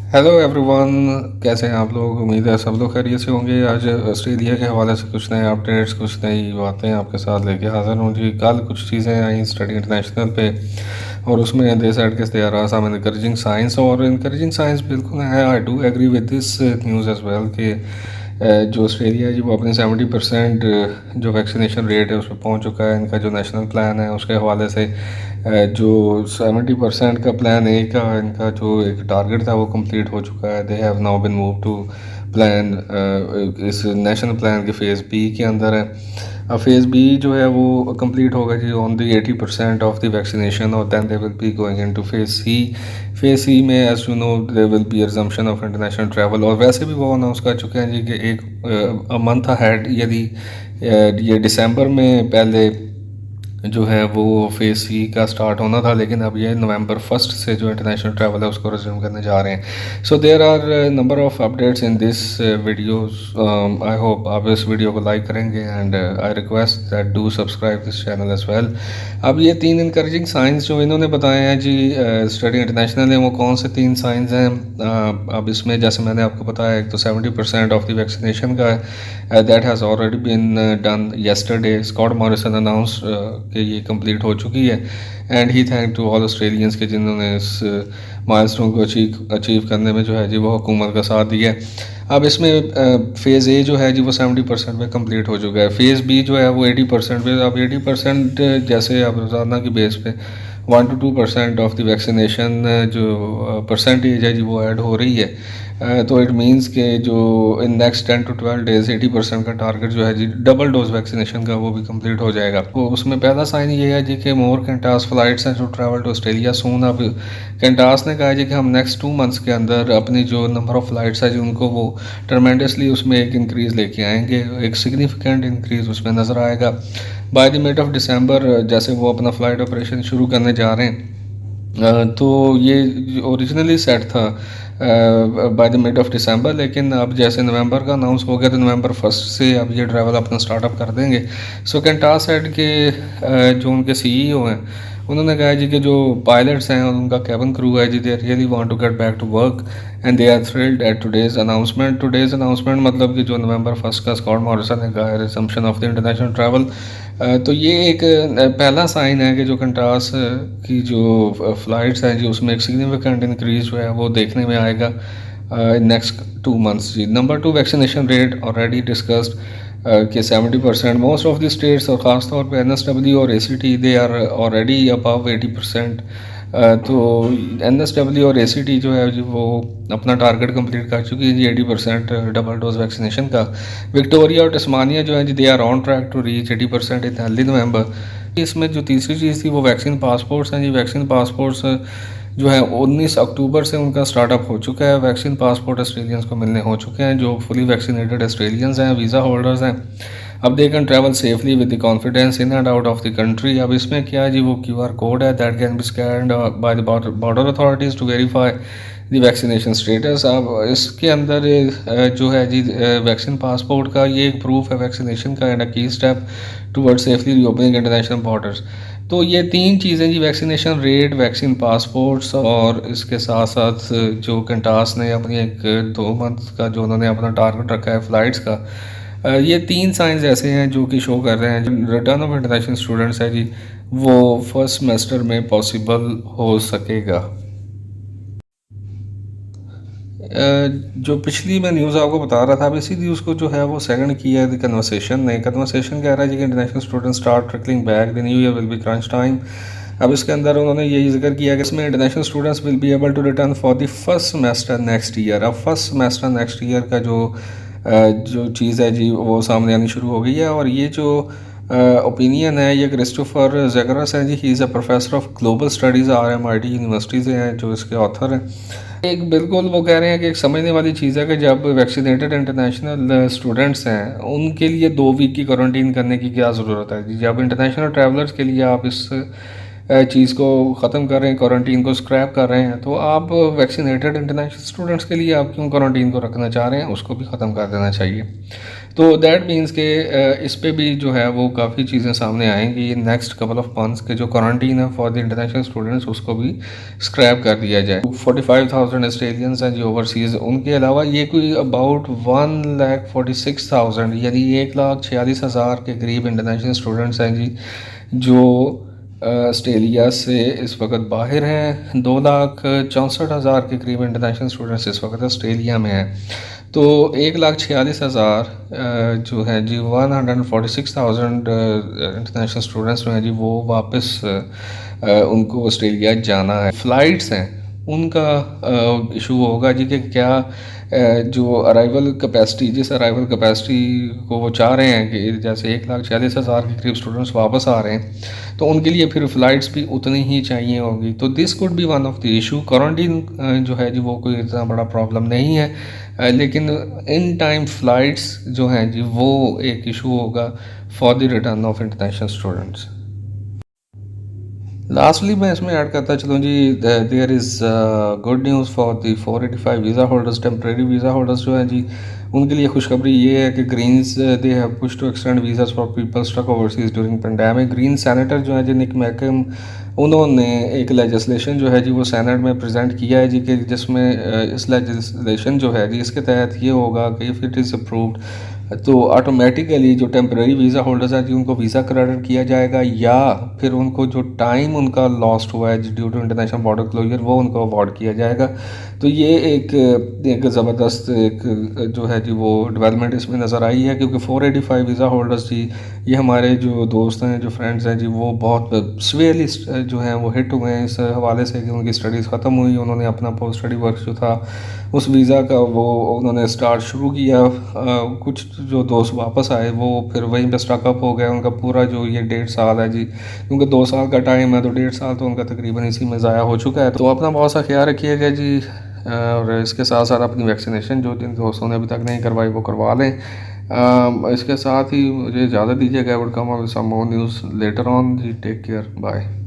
Hello everyone, कैसे हैं आप लोग। उम्मीद है सब लोग खैरियत से होंगे। आज ऑस्ट्रेलिया के हवाले से कुछ नए अपडेट्स, कुछ नई बातें आपके साथ लेके हाजिर हूँ जी। कल कुछ चीज़ें आई स्टडी इंटरनेशनल पे, और उसमें दे साइड के they are some encouraging science, और इनकरेजिंग साइंस बिल्कुल है। I do agree with this news as well कि जो ऑस्ट्रेलिया है जी वो अपने 70% जो वैक्सीनेशन रेट है उस पर पहुँच चुका है। इनका जो नेशनल प्लान है उसके हवाले से जो 70% का प्लान ए का इनका जो एक टारगेट था वो कंप्लीट हो चुका है। They have now been move to plan, इस नेशनल प्लान के फ़ेज़ बी के अंदर है। अब फ़ेज़ बी जो है वो कंप्लीट होगा जी on the 80% of the vaccination, और then they will be going in to phase C. Phase C में as you know they will be resumption of international travel, और वैसे भी वो अनाउंस कर चुके हैं जी कि एक मंथ अहेड, यदि ये दिसंबर में पहले जो है वो फ़ेज़ सी का स्टार्ट होना था, लेकिन अब ये नवंबर 1 से जो इंटरनेशनल ट्रैवल है उसको रिज्यूम करने जा रहे हैं। So there are number of updates in this videos. I hope आप इस वीडियो को लाइक करेंगे, and I request that do subscribe this channel as well. अब ये 3 इनकरेजिंग साइंस जो इन्होंने बताए हैं जी स्टडी इंटरनेशनल है, वो कौन से 3 साइंस हैं। अब इसमें जैसे मैंने आपको बताया, एक तो 70% ऑफ द वैक्सीनेशन का है, that has already been done yesterday. Scott Morrison announce कि ये कंप्लीट हो चुकी है, and he thank to all Australians के जिन्होंने इस माइलस्टोन को अचीव करने में जो है जी वो हुकूमत का साथ दिया है। अब इसमें फ़ेज़ ए जो है जी वो 70% में कंप्लीट हो चुका है। फ़ेज़ बी जो है वो 80% पे। अब 80% जैसे अब रोज़ाना की बेस पे 1 to 2% ऑफ द वैक्सीनेशन जो परसेंटेज है जी वो ऐड हो रही है। तो इट मीन्स के जो इन नेक्स्ट 10 to 12 डेज़ 80% का टारगेट जो है जी डबल डोज वैक्सीनेशन का वो भी कंप्लीट हो जाएगा। तो उसमें पहला साइन ये है जी कि मोर कैंटास फ्लाइट्स हैं जो ट्रैवल टू ऑस्ट्रेलिया सून। अब कैंटास ने कहा है जी कि हम नेक्स्ट 2 मंथ्स के अंदर अपनी जो नंबर ऑफ़ फ़्लाइट्स है जी उनको वो ट्रमेंडसली उसमें एक इंक्रीज़ लेके आएंगे, एक सिग्निफिकेंट इंक्रीज़ उसमें नज़र आएगा। By the mid of December जैसे वो अपना फ़्लाइट ऑपरेशन शुरू करने जा रहे हैं, तो ये ओरिजिनली सेट था by the mid of December, लेकिन अब जैसे नवंबर का अनाउंस हो गया तो नवंबर 1 से अब ये ट्रैवल अपना स्टार्टअप कर देंगे। सो कैंटास सेट के जो उनके सीईओ हैं उन्होंने कहा जी कि जो पायलट्स हैं और उनका कैबिन क्रू है जी, they really want to get back to work, and they are thrilled at today's announcement मतलब कि जो नवंबर 1 का स्कॉट मॉरिसन ने कहा है resumption of the international travel. तो ये एक पहला साइन है कि जो कंट्रास की जो फ़्लाइट्स हैं जी उसमें एक सिग्निफिकेंट इंक्रीज़ जो है वो देखने में आएगा इन नेक्स्ट 2 मंथ्स जी। Number 2, vaccination rate already discussed कि 70%। मोस्ट ऑफ द स्टेट्स और ख़ास तौर पे एनएसडब्ल्यू और ACT they are already above 80%। तो एनएसडब्ल्यू और एसीटी जो है जी वो अपना टारगेट कंप्लीट कर चुकी है जी 80% डबल डोज वैक्सीनेशन का। विक्टोरिया और तस्मानिया जो है जी they are on track to reach 80% in early November. इसमें जो तीसरी चीज़ थी वो वैक्सीन पासपोर्ट्स हैं जी। वैक्सीन पासपोर्ट्स जो है 19 अक्टूबर से उनका स्टार्टअप हो चुका है। वैक्सीन पासपोर्ट ऑस्ट्रेलियंस को मिलने हो चुके हैं जो फुली वैक्सीनेटेड ऑस्ट्रेलियंस हैं, वीज़ा होल्डर्स हैं। अब they can travel safely with the confidence in and out of the country. अब इसमें क्या है जी, वो QR कोड है that can be scanned by the border authorities to verify the vaccination status. अब इसके अंदर जो है जी वैक्सीन पासपोर्ट का ये एक प्रूफ है वैक्सीनेशन का, एंड अ की step toward safely reopening international borders. तो ये 3 चीज़ें जी, वैक्सीनेशन रेट, वैक्सीन पासपोर्ट्स, और इसके साथ साथ जो कंटास ने अपनी एक 2 मंथ का जो उन्होंने अपना टारगेट रखा है फ़्लाइट्स का, ये 3 साइंस ऐसे हैं जो कि शो कर रहे हैं जो रिटर्न ऑफ इंटरनेशनल स्टूडेंट्स है जी वो फर्स्ट सेमेस्टर में पॉसिबल हो सकेगा। जो पिछली मैं न्यूज़ आपको बता रहा था, अब इसी न्यूज़ को जो है वो सेकंड किया है द कन्वर्सेशन ने। कन्वर्सेशन कह रहा है जी कि international student start trickling back, the new year will be crunch time. अब इसके अंदर उन्होंने यही जिक्र किया कि इसमें international students will be able to return for the first semester next year. अब फर्स्ट सेमेस्टर नेक्स्ट ईयर का जो चीज़ है जी वो सामने आनी शुरू हो गई है, और ये जो ओपिनियन है ये क्रिस्टोफर ज़ेगरस है जी, he is a professor of global studies RMIT university से हैं जो इसके ऑथर हैं। एक बिल्कुल वो कह रहे हैं कि एक समझने वाली चीज़ है कि जब वैक्सीनेटेड इंटरनेशनल स्टूडेंट्स हैं उनके लिए 2 वीक की क्वारंटीन करने की क्या ज़रूरत है जी। जब इंटरनेशनल ट्रैवलर्स के लिए आप इस चीज़ को ख़त्म कर रहे हैं, क्वारंटीन को स्क्रैप कर रहे हैं, तो आप वैक्सीनेटेड इंटरनेशनल स्टूडेंट्स के लिए आप क्यों क्वारंटीन को रखना चाह रहे हैं? उसको भी ख़त्म कर देना चाहिए। तो दैट मीन्स के इस पे भी जो है वो काफ़ी चीज़ें सामने आएंगी नेक्स्ट कपल ऑफ मंथ्स के जो क्वारंटीन है फॉर द इंटरनेशनल स्टूडेंट्स उसको भी स्क्रैप कर दिया जाए। 45,000 ऑस्ट्रेलियंस हैं जो ओवरसीज़, उनके अलावा ये कोई अबाउट 1,46,000 यानी 1,46,000 के करीब इंटरनेशनल स्टूडेंट्स हैं जी जो ऑस्ट्रेलिया से इस वक्त बाहर हैं। 2,64,000 के करीब इंटरनेशनल स्टूडेंट्स इस वक्त ऑस्ट्रेलिया में हैं। तो 1,46,000 जो है जी 146,000 इंटरनेशनल स्टूडेंट्स जो हैं जी वो वापस उनको ऑस्ट्रेलिया जाना है। फ़्लाइट्स हैं उनका इशू होगा जी कि क्या जो अराइवल कैपेसिटी जिस अराइवल कैपेसिटी को वो चाह रहे हैं कि जैसे 1,46,000 के करीब स्टूडेंट्स वापस आ रहे हैं तो उनके लिए फिर फ़्लाइट्स भी उतनी ही चाहिए होगी। तो this could be one of the issue. Quarantine जो है जी वो कोई इतना बड़ा प्रॉब्लम नहीं है, लेकिन इन टाइम फ़्लाइट्स जो हैं जी वो एक इशू होगा for the return of international students. Lastly मैं इसमें ऐड करता चलूँ जी, there is good news for the 485 visa holders. Temporary visa holders जो हैं जी उनके लिए खुशखबरी ये है कि Greens they have push to extend visas for people stuck overseas during pandemic. Green senator जो है जी निक मैकम, उन्होंने एक लेजिस्लेशन जो है जी वो सेनेट में प्रेजेंट किया है जी कि जिसमें इस लेजिस्लेशन जो है जी इसके तहत ये होगा कि इफ़ इट इज़ अप्रूव्ड तो ऑटोमेटिकली जो टेम्प्रेरी वीज़ा होल्डर्स हैं जी उनको वीज़ा क्रेडिट किया जाएगा या फिर उनको जो टाइम उनका लॉस्ट हुआ है due to international border closure वो उनको अवॉर्ड किया जाएगा। तो ये एक ज़बरदस्त एक जो है जी वो डेवलपमेंट इसमें नज़र आई है, क्योंकि 485 वीज़ा होल्डर्स जी ये हमारे जो दोस्त हैं जो फ्रेंड्स हैं जी वो बहुत सवेयरली जो हैं वो हिट हुए हैं इस हवाले से कि उनकी स्टडीज़ ख़त्म हुई, उन्होंने अपना पोस्ट स्टडी वर्क जो था उस वीज़ा का वो उन्होंने स्टार्ट शुरू किया। कुछ जो दोस्त वापस आए वो फिर वहीं पे स्टकअप हो गए, उनका पूरा जो ये 1.5 साल है जी, क्योंकि 2 साल का टाइम है तो 1.5 साल तो उनका तकरीबन इसी में ज़ाया हो चुका है। तो अपना बहुत सा ख्याल रखिएगा जी, और इसके साथ साथ अपनी वैक्सीनेशन जो जिन दोस्तों ने अभी तक नहीं करवाई वो करवा लें। इसके साथ ही मुझे इजाज़त दीजिएगा। I would come up with some more news letter on जी। Take care, bye.